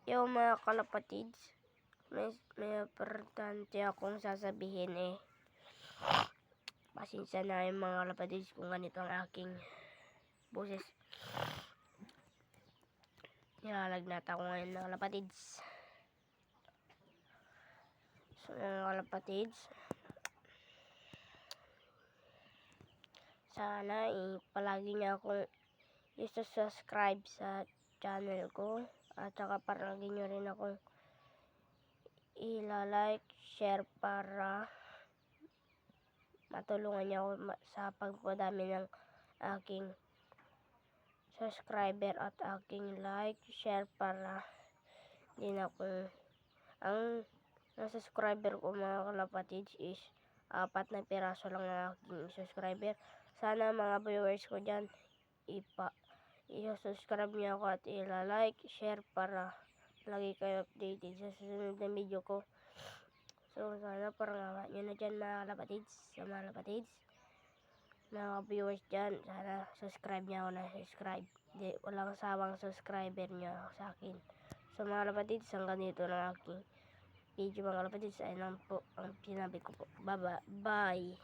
Yung mga kalapatids, may importante akong sasabihin Pasensya na yung mga kalapatids kung ganito ang aking boses. Nilalagnat ako ngayon mga kalapatids. So mga kalapatids, sana palagi niya akong i-subscribe sa channel ko. At saka palagi nyo rin akong i-like, share para matulungan niyo ako sa pagpadami ng aking subscriber at aking like, share para din ako. Ang subscriber ko mga kalapatids is 4 na piraso lang na aking subscriber. Sana mga viewers ko dyan i-subscribe niyo ako at i-like, share para lagi kayo updated sa susunod na video ko. So sana parang nyo na dyan mga kalapatids, sa mga kalapatids, mga viewers dyan, sana subscribe niyo ako na subscribe. Walang sawang subscriber niyo sa akin. So mga kalapatids, hanggang dito na aking video mga kalapatids. Ayun lang po ang sinabi ko po. Bye.